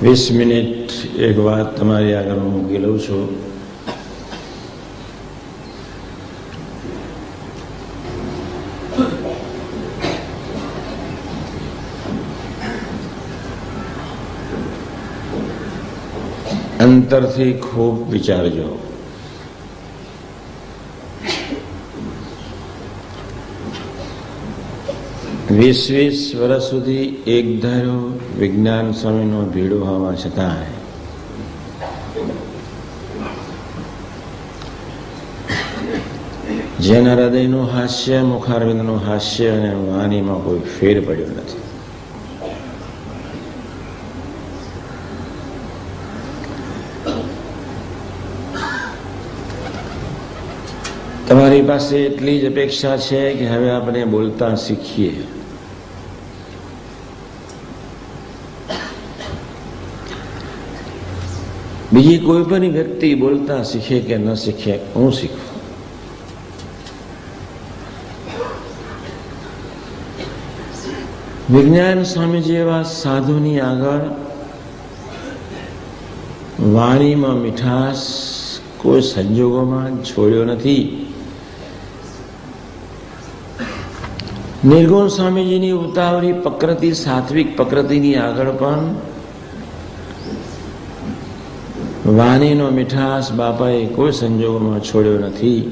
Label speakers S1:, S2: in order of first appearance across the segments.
S1: 20 minute એક વાત તમારી આગળ હું મૂકી લઉં છું. અંતરથી ખૂબ વિચારજો. વીસ વર્ષ સુધી એક ધારો વિજ્ઞાન સ્વામીનો ભીડો હોવા છતાં જેના હૃદયનું હાસ્ય, મુખારવિંદનું હાસ્ય અને વાણીમાં કોઈ ફેર પડ્યો નથી. તમારી પાસે એટલી જ અપેક્ષા છે કે હવે આપણે બોલતા શીખીએ. બીજી કોઈ પણ વ્યક્તિ બોલતા શીખે કે ન શીખે, હું શીખું. વિજ્ઞાન સ્વામીજી એવા સાધુની આગળ વાણીમાં મીઠાશ કોઈ સંજોગોમાં છોડ્યો નથી. નિર્ગુણ સ્વામીજીની ઉતાવળી પ્રકૃતિ, સાત્વિક પ્રકૃતિની આગળ પણ વાણીનો મીઠાશ બાપાએ કોઈ સંજોગોમાં છોડ્યો નથી.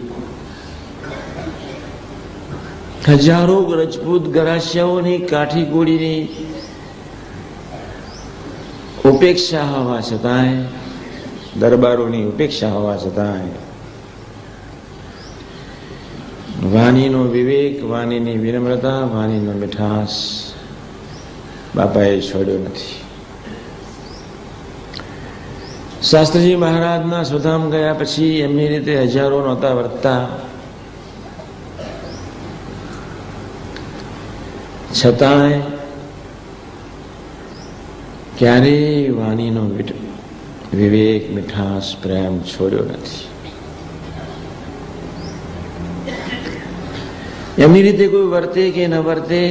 S1: હજારો રજપૂત ગરાસિયાઓની કાઠી ગોળીની ઉપેક્ષા હોવા છતાંય, દરબારોની ઉપેક્ષા હોવા છતાંય વાણીનો વિવેક, વાણીની વિનમ્રતા, વાણીનો મીઠાશ બાપાએ છોડ્યો નથી. શાસ્ત્રીજી મહારાજના સુધામ ગયા પછી એમની રીતે હજારો નહોતા વર્તતા, છતાંય ક્યારેય વાણીનો વિવેક, મીઠાશ, પ્રેમ છોડ્યો નથી. એમની રીતે કોઈ વર્તે કે ન વર્તે,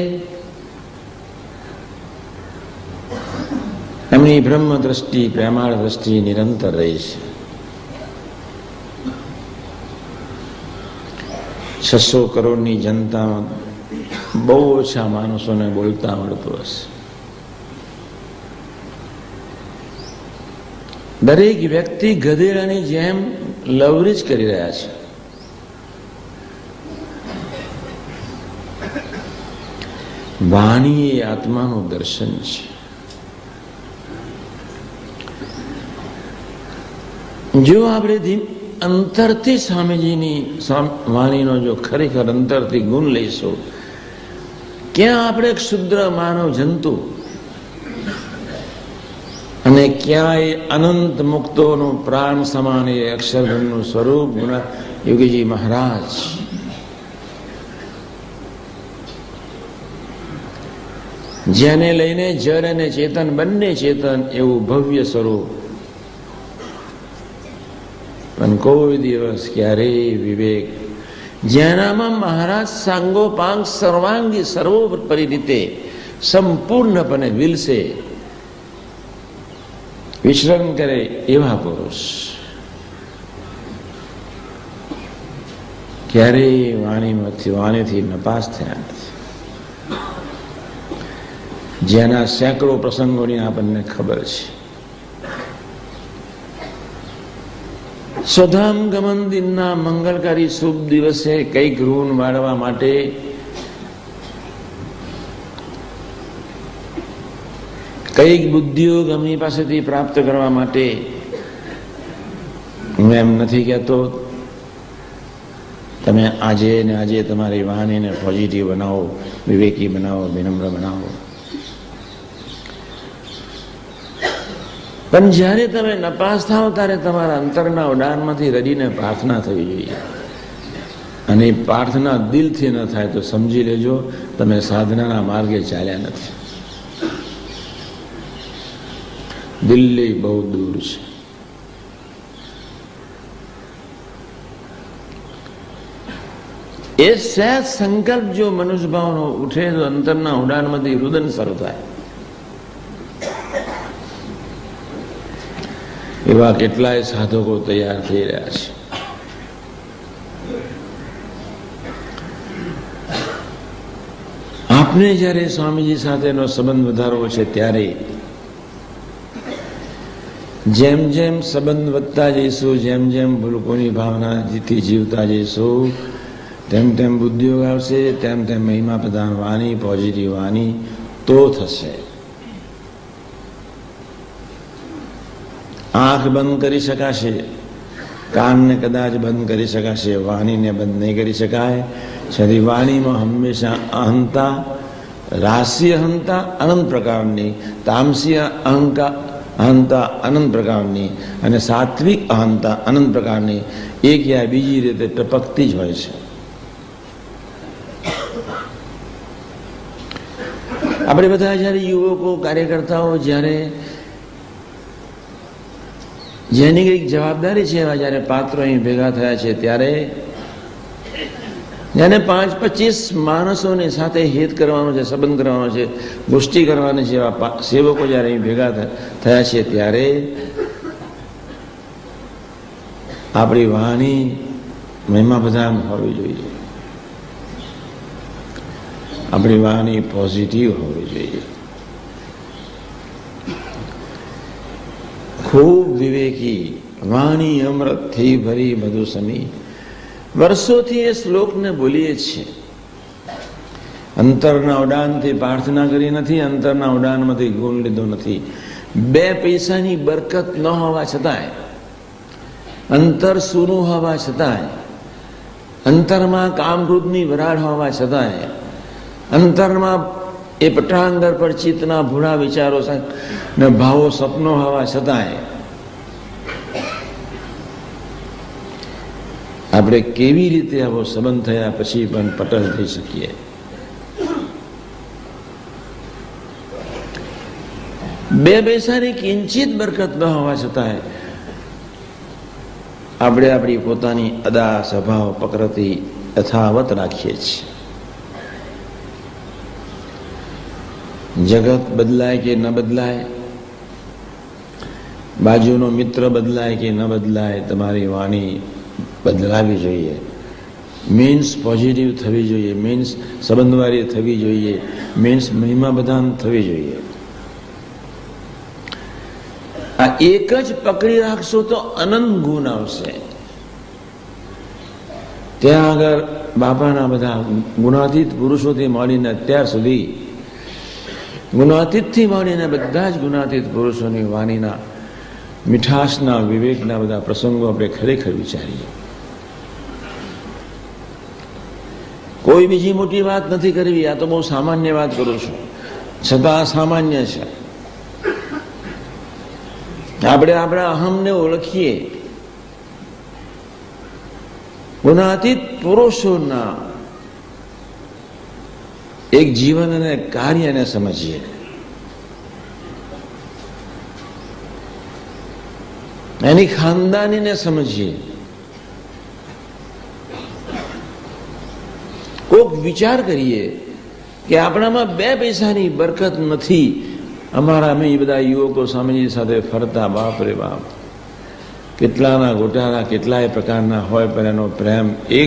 S1: એમની બ્રહ્મ દ્રષ્ટિ, પ્રેમાળ દ્રષ્ટિ નિરંતર રહી છે. 600 કરોડની જનતામાં બહુ ઓછા માણસોને બોલતા આવડતું હશે. દરેક વ્યક્તિ ગધેડાની જેમ લવરેજ કરી રહ્યા છે. વાણી એ આત્માનું દર્શન છે. જો આપણે અંતરથી સ્વામીજીની વાણીનો જો ખરેખર અંતરથી ગુણ લઈશું, ક્યાં આપણે ક્ષુદ્ર માનવ જંતુ અને ક્યાંય અનંત મુક્તોનું પ્રાણ સમાન એ અક્ષરધનનું સ્વરૂપ યોગીજી મહારાજ, જેને લઈને જળ અને ચેતન બંને ચેતન એવું ભવ્ય સ્વરૂપ, પણ કોઈ દિવસ ક્યારેય વિવેક, જેનામાં મહારાજ સાંગોપાંગ, સર્વાંગી, સર્વોપરી રીતે સંપૂર્ણપણે વિલસે, વિચરણ કરે એવા પુરુષ ક્યારેય વાણીથી નપાસ થયા નથી. જેના સેંકડો પ્રસંગોની આપણને ખબર છે. સ્વધામ ગમન દિનના મંગળકારી શુભ દિવસે કઈક ઋણ વાળવા માટે કઈક બુદ્ધિઓ ગમની પાસેથી પ્રાપ્ત કરવા માટે, હું એમ નથી કહેતો તમે આજે ને આજે તમારી વાણીને પોઝિટિવ બનાવો, વિવેકી બનાવો, વિનમ્ર બનાવો, પણ જ્યારે તમે નપાસ થાવ ત્યારે તમારા અંતરના ઉડાનમાંથી રડીને પ્રાર્થના થવી જોઈએ. અને પ્રાર્થના દિલથી ન થાય તો સમજી લેજો તમે સાધનાના માર્ગે ચાલ્યા નથી. દિલ્હી બહુ દૂર છે. એ સહેજ સંકલ્પ જો મનુષ્ય ભાવનો ઉઠે તો અંતરના ઉડાનમાંથી રુદન શરૂ થાય. એવા કેટલાય સાધકો તૈયાર થઈ રહ્યા છે. આપને જ્યારે સ્વામીજી સાથેનો સંબંધ વધારવો છે ત્યારે જેમ જેમ સંબંધ વધતા જઈશું, જેમ જેમ ભૂલકોની ભાવનાથી જીવતા જઈશું, તેમ તેમ બુદ્ધિયોગ આવશે, તેમ તેમ મહિમા પ્રધાન વાણી, પોઝિટિવ વાણી તો થશે. આંખ બંધ કરી શકાશે, કાનને કદાચ બંધ કરી શકાશે, વાણીને બંધ નહીં કરી શકાય. છરી વાણીમાં હંમેશા અહંતા, રાશિ અહંતા અનંત પ્રકારની, તામસી અહંતા અનંત પ્રકારની અને સાત્વિક અહંતા અનંત પ્રકારની એક યા બીજી રીતે ટપકતી જ હોય છે. આપણે બધા જયારે યુવકો, કાર્યકર્તાઓ જ્યારે જેની કંઈક જવાબદારી છે એવા જયારે પાત્રો અહીં ભેગા થયા છે ત્યારે જેને 5-25 માણસોની સાથે હિત કરવાનો છે, સંબંધ કરવાનો છે, ગોષ્ઠી કરવાની છે, એવા સેવકો જયારે અહીં ભેગા થયા છે ત્યારે આપણી વાણી મહિમા પ્રધાન હોવી જોઈએ. આપણી વાણી પોઝિટિવ હોવી જોઈએ. ખૂબ વિવેકી, વાણી અમૃતથી ભરી મધુસમી. વર્ષોથી એ શ્લોકને બોલીએ છીએ. અંતરના ઉડાનથી પ્રાર્થના કરી નથી, અંતરના ઉડાનમાંથી ગુણ લીધો નથી. 2 પૈસાની બરકત ન હોવા છતાંય, અંતર સૂનું હોવા છતાંય, અંતરમાં કામક્રોધની વરાળ હોવા છતાંય, અંતરમાં એ પટાંગર પર ચિત્તના ભૂરા વિચારો ને ભાવો, સપનો હોવા છતાંય આપણે કેવી રીતે આવો સંબંધ થયા પછી પણ પટલ થઈ શકીએ? બે પૈસાની કિંચિત બરકત ન હોવા છતાંય આપણે આપણી પોતાની અદા, સ્વભાવ, પ્રકૃતિ યથાવત રાખીએ છીએ. જગત બદલાય કે ન બદલાય, બાજુનો મિત્ર બદલાય કે ન બદલાય, તમારી વાણી બદલાવી જોઈએ. મીન્સ પોઝિટિવ થવી જોઈએ, મીન્સ સંબંધવાળી થવી જોઈએ, મીન્સ મહિમા પ્રધાન થવી જોઈએ. આ એક જ પકડી રાખશો તો અનંત ગુણ આવશે. ત્યાં આગળ બાપાના બધા ગુણાતીત પુરુષોથી મળીને અત્યાર સુધી ગુણાતીતથી મળીને બધા જ ગુણાતીત પુરુષોની વાણીના મીઠાશના, વિવેકના બધા પ્રસંગો આપણે ખરેખર વિચારીએ. કોઈ બીજી મોટી વાત નથી કરવી, આ તો બહુ સામાન્ય વાત કરું છું, છતાં સામાન્ય છે. આપણે આપણા અહમને ઓળખીએ. ગુણાતીત પુરુષોના એક જીવન અને કાર્યને સમજીએ. એની ખાનદાનીને સમજીએ. કોક વિચાર કરીએ કે આપણામાં 2 પૈસાની બરકત નથી. અમારા અમે બધા યુવકો સ્વામીજી સાથે ફરતા, બાપ રે બાપ, કેટલાના ગોટાળા કેટલાય પ્રકારના હોય, પણ એનો પ્રેમ એક